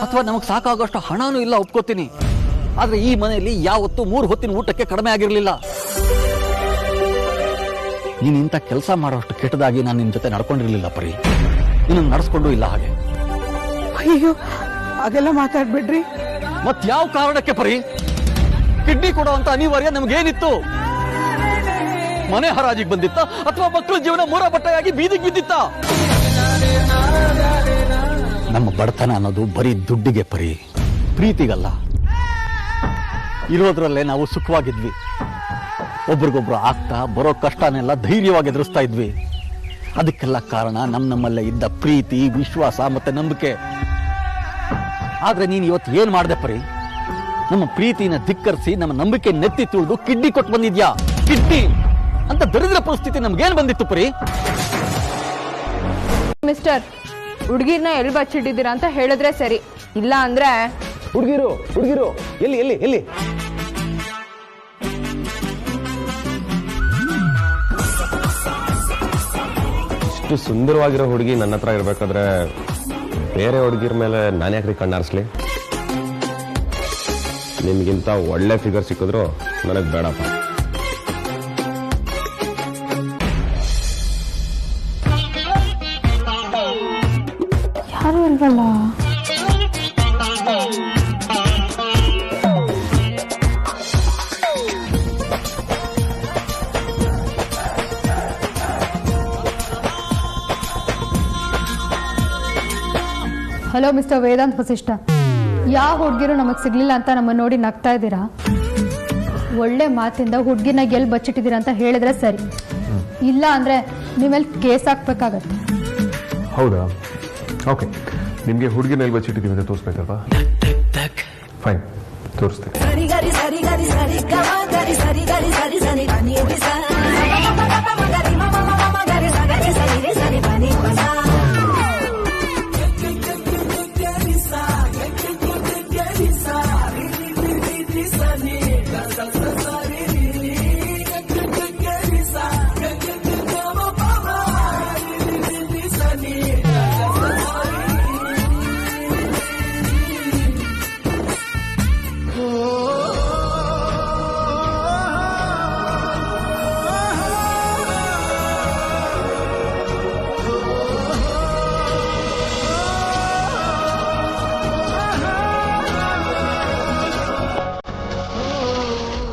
ಅಥವಾ ನಮಗೆ ಸಾಕಾಗೋಷ್ಟು ಹಣನೂ ಇಲ್ಲ ಒಪ್ಕೋತೀನಿ. ಆದ್ರೆ ಈ ಮನೆಯಲ್ಲಿ ಯಾವತ್ತೂ 3 ಹೊತ್ತಿನ ಊಟಕ್ಕೆ ಕಡಿಮೆ ಆಗಿರಲಿಲ್ಲ. ನೀನು ಇಂಥ ಕೆಲಸ ಮಾಡೋಷ್ಟು ಕೆಟ್ಟದಾಗಿ ನಾನು ನಿನ್ನ ಜೊತೆ ನಡ್ಕೊಂಡಿರ್ಲಿಲ್ಲ ಪರಿ. ನಿನ್ನ ನಡೆಸ್ಕೊಂಡು ಇಲ್ಲ ಹಾಗೆ. ಅಯ್ಯೋ, ಅದೆಲ್ಲ ಮಾತಾಡ್ಬಿಡ್ರಿ. ಮತ್ಯಾವ ಕಾರಣಕ್ಕೆ ಪರಿ? ಕಿಡ್ನಿ ಕೊಡುವಂತ ಅನಿವಾರ್ಯ ನಮಗೇನಿತ್ತು? ಮನೆ ಹರಾಜಿಗೆ ಬಂದಿತ್ತ ಅಥವಾ ಮಕ್ಕಳ ಜೀವನ ಮೂರ ಬಟ್ಟೆಯಾಗಿ ಬೀದಿಗೆ ಬಿದ್ದಿತ್ತ? ನಮ್ಮ ಬಡತನ ಅನ್ನೋದು ಬರೀ ದುಡ್ಡಿಗೆ ಪರಿ, ಪ್ರೀತಿಗಲ್ಲ. ಇರೋದ್ರಲ್ಲೇ ನಾವು ಸುಖವಾಗಿದ್ವಿ. ಒಬ್ರಿಗೊಬ್ರು ಆಗ್ತಾ ಬರೋ ಕಷ್ಟನೆಲ್ಲ ಧೈರ್ಯವಾಗಿ ಎದುರಿಸ್ತಾ ಇದ್ವಿ. ಅದಕ್ಕೆಲ್ಲ ಕಾರಣ ನಮ್ಮಲ್ಲೇ ಇದ್ದ ಪ್ರೀತಿ, ವಿಶ್ವಾಸ ಮತ್ತೆ ನಂಬಿಕೆ. ಆದ್ರೆ ನೀನು ಇವತ್ತು ಏನ್ ಮಾಡ್ದೆ ಪರಿ? ನಮ್ಮ ಪ್ರೀತಿನ ಧಿಕ್ಕರಿಸಿ ನಮ್ಮ ನಂಬಿಕೆ ನೆತ್ತಿ ತುಳಿದು ಕಿಡ್ನಿ ಕೊಟ್ಟು ಬಂದಿದ್ಯಾ. ಕಿಡ್ನಿ ಅಂತ ದರಿದ್ರ ಪರಿಸ್ಥಿತಿ ನಮ್ಗೇನ್ ಬಂದಿತ್ತು ಪರಿ? ಮಿಸ್ಟರ್, ಹುಡುಗಿರ್ನ ಎಲ್ಲಿ ಬಚ್ಚಿಟ್ಟಿದ್ದೀರಾ ಅಂತ ಹೇಳಿದ್ರೆ ಸರಿ, ಇಲ್ಲ ಅಂದ್ರೆ ಹುಡುಗಿರು ಎಲ್ಲಿ ಎಲ್ಲಿ ಎಲ್ಲಿ? ಇಷ್ಟು ಸುಂದರವಾಗಿರೋ ಹುಡುಗಿ ನನ್ನ ಹತ್ರ ಇರ್ಬೇಕಾದ್ರೆ ಬೇರೆ ಹುಡುಗಿರ ಮೇಲೆ ನಾನು ಯಾಕ್ರಿ ಕಣ್ಣಾರಿಸ್ಲಿ? ನಿಮ್ಗಿಂತ ಒಳ್ಳೆ ಫಿಗರ್ ಸಿಕ್ಕಿದ್ರು ನನಗೆ ಬೇಡಪ್ಪ. ಯಾರು ಇಲ್ವಲ್ಲ. ಹಲೋ ಮಿಸ್ಟರ್ ವೇದಾಂತ್ ವಸಿಷ್ಠ, ಯಾವ ಹುಡುಗಿರು ನಮಗೆ ಸಿಗ್ಲಿಲ್ಲ ಅಂತ ನಮ್ಮನ್ನು ನೋಡಿ ನಗ್ತಾ ಇದ್ದೀರಾ? ಒಳ್ಳೆ ಮಾತಿಂದ ಹುಡುಗಿನ ಎಲ್ಲಿ ಬಚ್ಚಿಟ್ಟಿದ್ದೀರಾ ಅಂತ ಹೇಳಿದ್ರೆ ಸರಿ, ಇಲ್ಲ ಅಂದ್ರೆ ನೀವೆಲ್ಲಿ ಕೇಸ್ ಹಾಕ್ಬೇಕಾಗತ್ತೆ. ಹೌದಾ? ಓಕೆ, ನಿಮಗೆ ಹುಡುಗಿನ ಎಲ್ಲಿ ಬಚ್ಚಿಟ್ಟಿದ್ದೀವಿ ಅಂತ ತೋರಿಸ್ಬೇಕಲ್ವಾ? ಫೈನ್, ತೋರಿಸ್ತೀನಿ.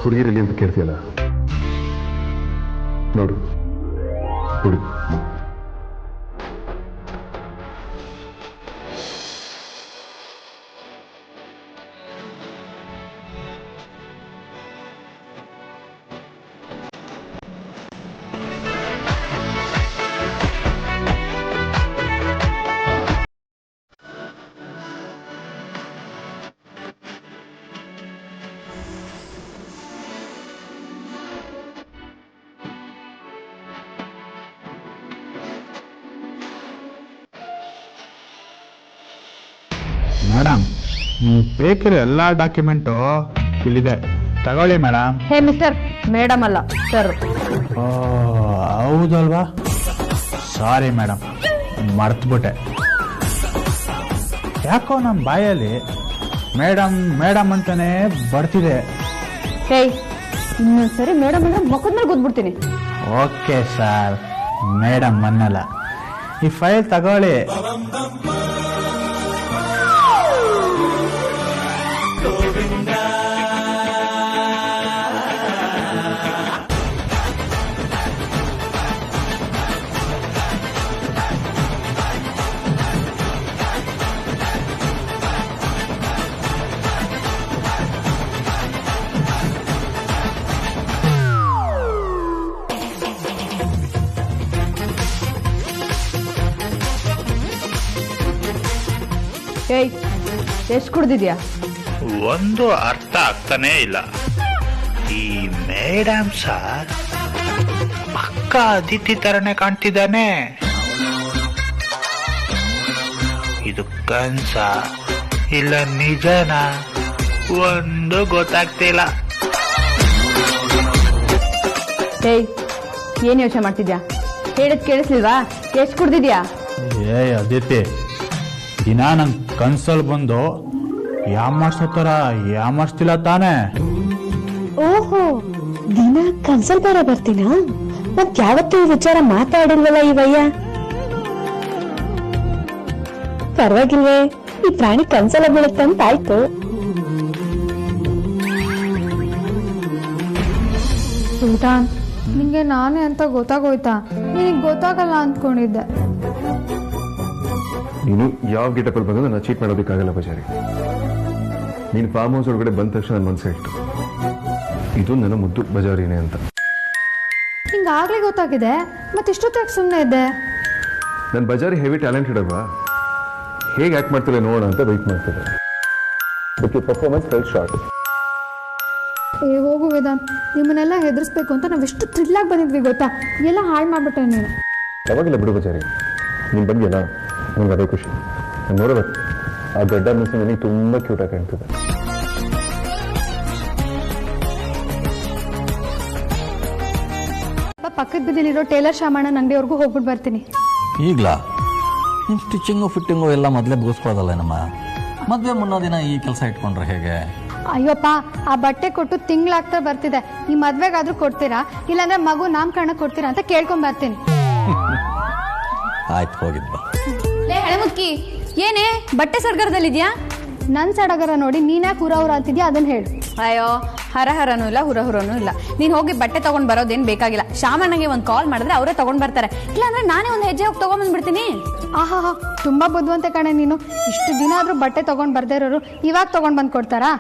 ಹುಡುಗಿರಲ್ಲಿ ಅಂತ ಕೇಳ್ತೀಯಲ್ಲ, ನೋಡು ಹುಡುಗಿ. ಮೇಡಮ್, ಬೇಕಿರೋ ಎಲ್ಲ ಡಾಕ್ಯುಮೆಂಟು ಇಲ್ಲಿದೆ, ತಗೊಳ್ಳಿ ಮೇಡಮ್. ಹೇ ಮಿಸ್ಟರ್, ಮೇಡಮ್ ಅಲ್ಲ ಸರ್. ಹೌದಲ್ವಾ? ಸಾರಿ ಮೇಡಮ್, ಮರ್ತ್ಬಿಟ್ಟೆ. ಯಾಕೋ ನಮ್ಮ ಬಾಯಲ್ಲಿ ಮೇಡಮ್ ಮೇಡಮ್ ಅಂತಾನೆ ಬರ್ತಿದೆ. ಹೇ, ಇನ್ನೊಂದ್ಸರಿ ಮೇಡಮ್ ಅಂದ್ರೆ ಮುಖದ ಮೇಲೆ ಕೂತ್ಬಿಡ್ತೀನಿ. ಓಕೆ ಸರ್, ಮೇಡಮ್ ಅನ್ನಲ್ಲ. ಈ ಫೈಲ್ ತಗೊಳ್ಳಿ. ಏಯ್, ಎಷ್ಟು ಕುಡ್ದಿದ್ಯಾ? ಒಂದು ಅರ್ಥ ಆಗ್ತಾನೇ ಇಲ್ಲ. ಈ ಮೇಡಮ್ ಸರ್ ಪಕ್ಕ ಅದಿತಿ ತರನೇ ಕಾಣ್ತಿದ್ದಾನೆ. ಇದು ಕನ್ಸ ಇಲ್ಲ ನಿಜನಾ ಒಂದು ಗೊತ್ತಾಗ್ತಿಲ್ಲ. ಏಯ್, ಏನ್ ಯೋಚನೆ ಮಾಡ್ತಿದ್ಯಾ? ಹೇಳಿದ್ ಕೇಳಿಸ್ಲಿಲ್ವಾ? ಎಷ್ಟು ಕುಡ್ದಿದ್ಯಾ? ಏಯ್ ಅದಿತಿ, ದಿನ ನಂಗೆ ಕನ್ಸಲ್ ಬಂದು ಯಾಮಾರ್ಸೋ ಥರ ಯಾಮಾರ್ಸ್ತಿಲ್ಲ ತಾನೇ? ಓಹೋ, ದಿನ ಕನ್ಸಲ್ ಬರ ಬರ್ತೀನ? ಮತ್ ಯಾವತ್ತೂ ಈ ವಿಚಾರ ಮಾತಾಡಿಲ್ವಲ್ಲ ಇವಯ್ಯ. ಪರವಾಗಿಲ್ವೇ, ಈ ಪ್ರಾಣಿ ಕನ್ಸಲ ಬೀಳುತ್ತಂತ ಆಯ್ತು. ಸುಲ್ತಾನ್, ನಿಂಗೆ ನಾನೇ ಅಂತ ಗೊತ್ತಾಗೋಯ್ತಾ? ನಿನಗೆ ಗೊತ್ತಾಗಲ್ಲ ಅಂದ್ಕೊಂಡಿದ್ದೆ. ನೀನು ಯಾವ ಗೆಟಪಲ್ಲಿ ಬಂದು ನಾನು ಚೀಟ್ ಮಾಡೋದಕ್ಕಾಗಲ್ಲ ಬಜಾರಿ. ನೀನು ಫಾರ್ಮ್ ಹೌಸ್ ಒಳಗಡೆ ಬಂದ ತಕ್ಷಣ ನನ್ನ ಮನಸ್ಸೇ ಇಟ್ಟು ಇದು ನನ್ನ ಮುದ್ದು ಬಜಾರಿನೇ ಅಂತ. ಹಿಂಗಾಗ್ಲೇ ಗೊತ್ತಾಗಿದೆ, ಮತ್ತೆ ಇಷ್ಟೊತ್ತಾಗಿ ಸುಮ್ಮನೆ ಇದ್ದೆ. ನನ್ನ ಬಜಾರಿ ಹೆವಿ ಟ್ಯಾಲೆಂಟೆಡ್ ಅಲ್ವಾ, ಹೇಗೆ ಆ್ಯಕ್ಟ್ ಮಾಡ್ತಿಲ್ಲ ನೋಡೋಣ ಅಂತ ವೆಯ್ಟ್ ಮಾಡ್ತಿದ್ದೆ. But your performance fell short. ಹೋಗು ವೇದಾಂತ್, ನಿಮ್ಮನ್ನೆಲ್ಲ ಹೆದರ್ಸ್ಬೇಕು ಅಂತ ನಾವೆಷ್ಟು ಥ್ರಿಲ್ಲಾಗಿ ಬಂದಿದ್ವಿ ಗೊತ್ತಾ, ಎಲ್ಲ ಹಾಳು ಮಾಡ್ಬಿಟ್ಟೆ ನೀನು. ಯಾವಾಗಿಲ್ಲ ಬಿಡು ಬಜಾರಿ, ನೀನು ಬಂದಿಯಲ್ಲ ನಂಗೆ ಅದೇ ಖುಷಿ. ನಾನು ನೋಡಬೇಕು ಆ ಗಡ್ಡ ಮಿಸ್ ನನಗೆ ತುಂಬ ಕ್ಯೂಟಾಗಿ ಕಾಣ್ತಿದೆ. ಪಕ್ಕದ ಬದಿಲಿರೋ ಟೇಲರ್ ಶಾಮಣ್ಣನ ಅಂಗಡಿವರೆಗೂ ಹೋಗ್ಬಿಟ್ಟು ಬರ್ತೀನಿ. ಈಗ್ಲಾ ನಿಮ್ಮ ಸ್ಟಿಚಿಂಗು ಫಿಟ್ಟಿಂಗು ಎಲ್ಲ ಮೊದಲೇ ಬೋಸ್ಕೊಳ್ಳೋದಲ್ಲ ನಮ್ಮ ಮದುವೆ ಮುನ್ನೋ ದಿನ ಈ ಕೆಲಸ ಇಟ್ಕೊಂಡ್ರೆ ಹೇಗೆ? ಅಯ್ಯಪ್ಪ, ಆ ಬಟ್ಟೆ ಕೊಟ್ಟು ತಿಂಗಳಾಗ್ತಾ ಬರ್ತಿದೆ, ಈ ಮದ್ವೆಗಾದ್ರೂ ಕೊಡ್ತೀರಾ, ಇಲ್ಲಾಂದ್ರೆ ಮಗು ನಾಮಕರಣ ಕೊಡ್ತೀರಾ ಅಂತ ಕೇಳ್ಕೊಂಡ್ ಬರ್ತೀನಿ. ಆಯ್ತು, ಹೋಗಿದ್ ಬಾ. ಹಳೆ ಮುಕ್ಕಿ, ಏನೇ ಬಟ್ಟೆ ಸರ್ಗರದಲ್ಲಿದ್ಯಾ? ನನ್ ಸಡಗರ ನೋಡಿ ನೀನ್ಯಾಕೆ ಹುರ ಅಂತಿದ್ಯಾ ಅದನ್ನ ಹೇಳು. ಅಯ್ಯೋ, ಹರಹರನೂ ಇಲ್ಲ ಹುರಹುರನೂ ಇಲ್ಲ. ನೀನ್ ಹೋಗಿ ಬಟ್ಟೆ ತಗೊಂಡ್ ಬರೋದೇನ್ ಬೇಕಾಗಿಲ್ಲ. ಶಾಮಣ್ಣಗೆ ಒಂದ್ ಕಾಲ್ ಮಾಡಿದ್ರೆ ಅವರೇ ತಗೊಂಡ್ ಬರ್ತಾರೆ, ಇಲ್ಲಾಂದ್ರೆ ನಾನೇ ಒಂದ್ ಹೆಜ್ಜೆ ಹೋಗಿ ತಗೊಂಡ್ಬಂದ್ಬಿಡ್ತೀನಿ. ಆಹಾ, ತುಂಬಾ ಬುದ್ಧಿವಂತೆ ಕಣೆ ನೀನು. ಇಷ್ಟು ದಿನ ಆದ್ರೂ ಬಟ್ಟೆ ತಗೊಂಡ್ ಬರ್ದೇ ಇರೋರು ಇವಾಗ ತಗೊಂಡ್ ಬಂದ್ ಕೊಡ್ತಾರಾ?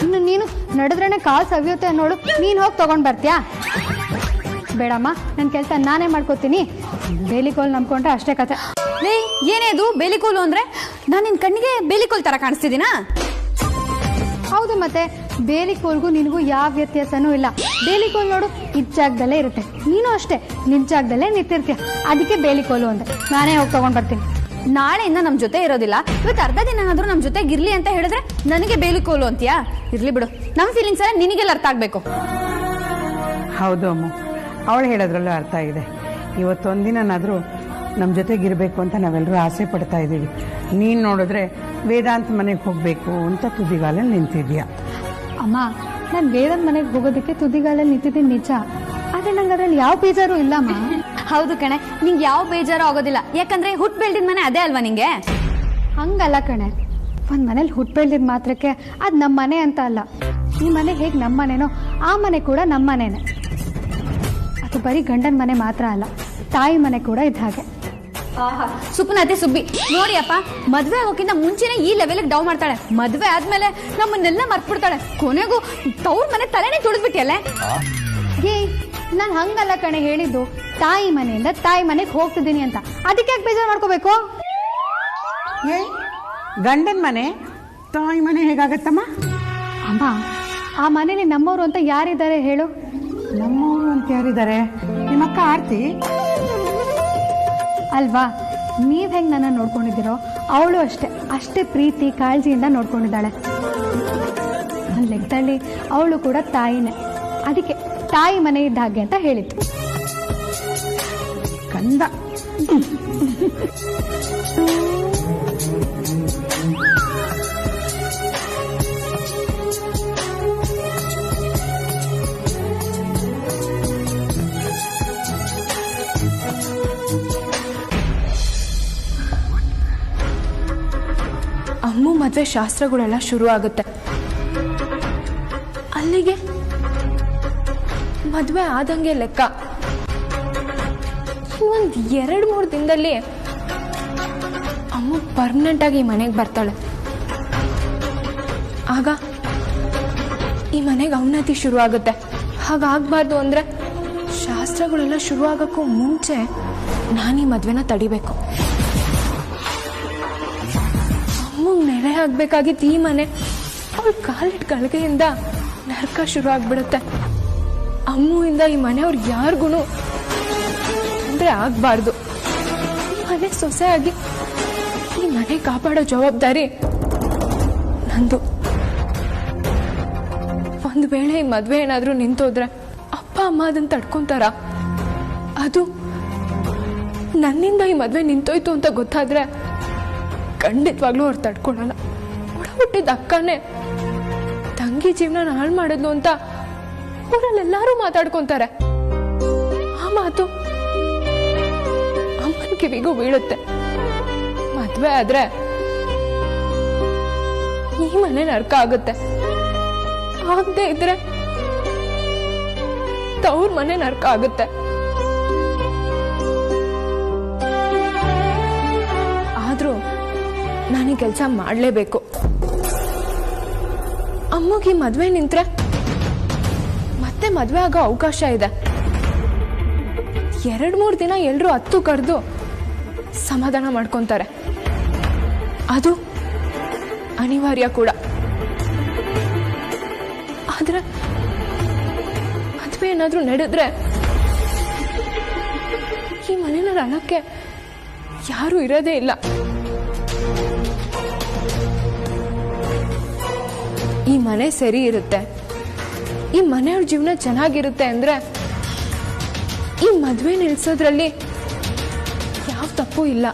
ಇನ್ನು ನೀನು ನಡೆದ್ರೇನೆ ಕಾಲ್ ಸವಿಯುತ್ತೆ ನೋಡು, ನೀನ್ ಹೋಗಿ ತಗೊಂಡ್ ಬರ್ತೀಯಾ? ಬೇಡಮ್ಮ, ನನ್ ಕೆಲ್ಸ ನಾನೇ ಮಾಡ್ಕೋತೀನಿ. ಬೇಲಿಕೋಲ್ ನಂಬ್ಕೊಂಡ್ರೆ ಅಷ್ಟೇ ಕತೆ. ಏನೇ ಅದು ಬೇಲಿಕೋಲು ಅಂದ್ರೆ? ನಾನ್ ನಿನ್ ಕಣ್ಣಿಗೆ ಬೇಲಿಕೋಲ್ ತರ ಕಾಣಿಸ್ತಿದ್ದೀನಾ? ಹೌದು, ಮತ್ತೆ ಬೇಲಿಕೋಲ್ಗೂ ನಿನಗೂ ಯಾವ ವ್ಯತ್ಯಾಸನೂ ಇಲ್ಲ. ಬೇಲಿಕೋಲ್ ನೋಡು ಇದ್ ಜಾಗದಲ್ಲೇ ಇರುತ್ತೆ, ನೀನು ಅಷ್ಟೇ ನಿನ್ ಜಾಗದಲ್ಲೇ ನಿಂತಿರ್ತೀಯ, ಅದಕ್ಕೆ ಬೇಲಿಕೋಲು ಅಂದ್ರೆ. ನಾನೇ ಹೋಗಿ ತಗೊಂಡ್ ಬರ್ತೀನಿ. ನಾಳೆಯಿಂದ ನಮ್ ಜೊತೆ ಇರೋದಿಲ್ಲ, ಇವತ್ತು ಅರ್ಧ ದಿನ ಆದ್ರೂ ನಮ್ ಜೊತೆ ಇರ್ಲಿ ಅಂತ ಹೇಳಿದ್ರೆ ನನಗೆ ಬೇಲಿಕೋಲು ಅಂತೀಯಾ? ಇರ್ಲಿ ಬಿಡು, ನಮ್ ಫೀಲಿಂಗ್ಸ್ ಎಲ್ಲ ನಿನಗೆಲ್ಲ ಅರ್ಥ ಆಗ್ಬೇಕು. ಹೌದು ಅಮ್ಮ, ಅವಳು ಹೇಳೋದ್ರಲ್ಲೂ ಅರ್ಥ ಇದೆ. ಇವತ್ತೊಂದಿನಾದ್ರೂ ನಮ್ಮ ಜೊತೆಗಿರಬೇಕು ಅಂತ ನಾವೆಲ್ಲರೂ ಆಸೆ ಪಡ್ತಾ ಇದ್ದೀವಿ. ನೀನು ನೋಡಿದ್ರೆ ವೇದಾಂತ್ ಮನೆಗೆ ಹೋಗಬೇಕು ಅಂತ ತುದಿಗಾಲಲ್ಲಿ ನಿಂತಿದ್ಯಾ. ಅಮ್ಮ, ನಾನು ವೇದಾಂತ್ ಮನೆಗೆ ಹೋಗೋದಕ್ಕೆ ತುದಿಗಾಲಲ್ಲಿ ನಿಂತಿದ್ದೀನಿ ನಿಜ, ಆದ್ರೆ ನಂಗೆ ಅದ್ರಲ್ಲಿ ಯಾವ ಬೇಜಾರು ಇಲ್ಲಮ್ಮ. ಹೌದು ಕಣೆ, ನಿಂಗೆ ಯಾವ ಬೇಜಾರು ಆಗೋದಿಲ್ಲ, ಯಾಕಂದ್ರೆ ಹುಟ್ಟು ಬೆಳ್ದಿದ್ ಮನೆ ಅದೇ ಅಲ್ವಾ ನಿಂಗೆ? ಹಂಗಲ್ಲ ಕಣೆ, ಒಂದ್ ಮನೇಲಿ ಹುಟ್ಟು ಬೆಳ್ದಿದ್ ಮಾತ್ರಕ್ಕೆ ಅದ್ ನಮ್ಮ ಮನೆ ಅಂತ ಅಲ್ಲ. ಈ ಮನೆ ಹೇಗ್ ನಮ್ಮ ಮನೆನೋ ಆ ಮನೆ ಕೂಡ ನಮ್ಮ ಮನೆನೇ. ಅದು ಬರೀ ಗಂಡನ ಮನೆ ಮಾತ್ರ ಅಲ್ಲ, ತಾಯಿ ಮನೆ ಕೂಡ ಇದ್ದ ಹಾಗೆ. ಸುಪ್ನಾತೆ ಸುಬ್ಬಿ ನೋಡಿ ಅಪ್ಪ, ಮದ್ವೆ ಆಗೋಕ್ಕಿಂತ ಮುಂಚೆನೆ ಈ ಲೆವೆಲ್ಗೆ ಡೌ ಮಾಡ್ತಾಳೆ, ಮದ್ವೆ ಆದ್ಮೇಲೆ ನಮ್ಮನ್ನೆಲ್ಲ ಮರ್ತ್ಬಿಡ್ತಾಳೆ, ಕೊನೆಗೂ ತವ್ರ ಮನೆ ತಲೆನೇ ತುಳಿದ್ಬಿಟ್ಟಿಯಲ್ಲೇ. ಏಯ್, ನಾನು ಹಂಗಲ್ಲ ಕಣೆ ಹೇಳಿದ್ದು, ತಾಯಿ ಮನೆಯಿಂದ ತಾಯಿ ಮನೆಗೆ ಹೋಗ್ತಿದ್ದೀನಿ ಅಂತ. ಅದಕ್ಕೆ ಯಾಕೆ ಬೇಜಾರು ಮಾಡ್ಕೋಬೇಕು? ಏ, ಗಂಡನ ಮನೆ ತಾಯಿ ಮನೆ ಹೇಗಾಗತ್ತಮ್ಮ? ಅಮ್ಮ, ಆ ಮನೇಲಿ ನಮ್ಮವರು ಅಂತ ಯಾರಿದ್ದಾರೆ ಹೇಳು? ನಮ್ಮವರು ಅಂತ ಯಾರಿದ್ದಾರೆ? ನಿಮ್ಮಕ್ಕ ಆರ್ತಿ ಅಲ್ವಾ? ನೀವ್ ಹೆಂಗ್ ನನ್ನ ನೋಡ್ಕೊಂಡಿದ್ದೀರೋ ಅವಳು ಅಷ್ಟೇ ಪ್ರೀತಿ ಕಾಳಜಿಯಿಂದ ನೋಡ್ಕೊಂಡಿದ್ದಾಳೆ. ಒಂದ್ ಲೆಕ್ಕದಲ್ಲಿ ಅವಳು ಕೂಡ ತಾಯಿನೇ, ಅದಕ್ಕೆ ತಾಯಿ ಮನೆ ಇದ್ದ ಹಾಗೆ ಅಂತ ಹೇಳಿತ್ತು. ಕಂದ ಅಮ್ಮು ಮದ್ವೆ ಶಾಸ್ತ್ರಗಳೆಲ್ಲ ಶುರು ಆಗುತ್ತೆ. ಅಲ್ಲಿಗೆ ಮದ್ವೆ ಆದಂಗೆ ಲೆಕ್ಕ. ಒಂದ್ 2-3 ದಿನದಲ್ಲಿ ಅಮ್ಮ ಪರ್ಮನೆಂಟ್ ಆಗಿ ಈ ಮನೆಗೆ ಬರ್ತಾಳೆ. ಆಗ ಈ ಮನೆಗೆ ಅವನತಿ ಶುರು ಆಗುತ್ತೆ. ಹಾಗಾಗಬಾರ್ದು ಅಂದ್ರೆ ಶಾಸ್ತ್ರಗಳೆಲ್ಲ ಶುರು ಆಗೋಕ್ಕೂ ಮುಂಚೆ ನಾನು ಈ ಮದ್ವೆನ ತಡಿಬೇಕು. ಅಮ್ಮಂಗೆ ನೆರೆ ಆಗ್ಬೇಕಾಗಿತ್ತು ಈ ಮನೆ. ಅವಳ ಕಾಲಿಟ್ಟು ಗಳಿಗೆಯಿಂದ ನರಕ ಶುರು ಆಗ್ಬಿಡುತ್ತೆ. ಅಮ್ಮುವಿಂದ ಈ ಮನೆಯವ್ರು ಯಾರಿಗೂ ತೊಂದರೆ ಆಗ್ಬಾರ್ದು. ಮನೆ ಸೊಸೆಯಾಗಿ ಈ ಮನೆ ಕಾಪಾಡೋ ಜವಾಬ್ದಾರಿ ನಂದು. ಒಂದು ವೇಳೆ ಈ ಮದ್ವೆ ಏನಾದ್ರೂ ನಿಂತೋದ್ರೆ ಅಪ್ಪ ಅಮ್ಮ ಅದನ್ನ ತಡ್ಕೊಂತಾರ? ಅದು ನನ್ನಿಂದ ಈ ಮದ್ವೆ ನಿಂತೋಯ್ತು ಅಂತ ಗೊತ್ತಾದ್ರೆ ಖಂಡಿತವಾಗ್ಲೂ ಅವ್ರು ತಡ್ಕೊಳಲ್ಲ. ಒಡ ಹುಟ್ಟಿದ ಅಕ್ಕನೇ ತಂಗಿ ಜೀವನ ಹಾಳು ಮಾಡಿದ್ಲು ಅಂತ ಊರಲ್ಲೆಲ್ಲಾರು ಮಾತಾಡ್ಕೊಂತಾರೆ. ಆ ಮಾತು ಅಮ್ಮನ ಕಿವಿಗೂ ಬೀಳುತ್ತೆ. ಮದ್ವೆ ಆದ್ರೆ ಈ ಮನೆ ನರಕ ಆಗುತ್ತೆ. ಆಗದೆ ಇದ್ರೆ ತವ್ರ ಮನೆ ನರಕ ಆಗುತ್ತೆ. ಆದ್ರೂ ನಾನು ಈ ಕೆಲಸ ಮಾಡಲೇಬೇಕು. ಅಮ್ಮಗೆ ಮದ್ವೆ ನಿಂತ್ರೆ ಮತ್ತೆ ಮದ್ವೆ ಆಗೋ ಅವಕಾಶ ಇದೆ. 2-3 ದಿನ ಎಲ್ಲರೂ ಹತ್ತು ಕರೆದು ಸಮಾಧಾನ ಮಾಡ್ಕೊತಾರೆ. ಅದು ಅನಿವಾರ್ಯ ಕೂಡ. ಆದ್ರೆ ಮದುವೆ ಏನಾದ್ರೂ ನಡೆದ್ರೆ ಈ ಮನೆಯಲ್ಲಿ ಅಳಕ್ಕೆ ಯಾರು ಇರೋದೇ ಇಲ್ಲ. ಈ ಮನೆ ಸರಿ ಇರುತ್ತೆ, ಈ ಮನೆಯವ್ರ ಜೀವನ ಚೆನ್ನಾಗಿರುತ್ತೆ ಅಂದ್ರೆ ಈ ಮದುವೆ ನಿಲ್ಸೋದ್ರಲ್ಲಿ ಯಾವ ತಪ್ಪು ಇಲ್ಲ.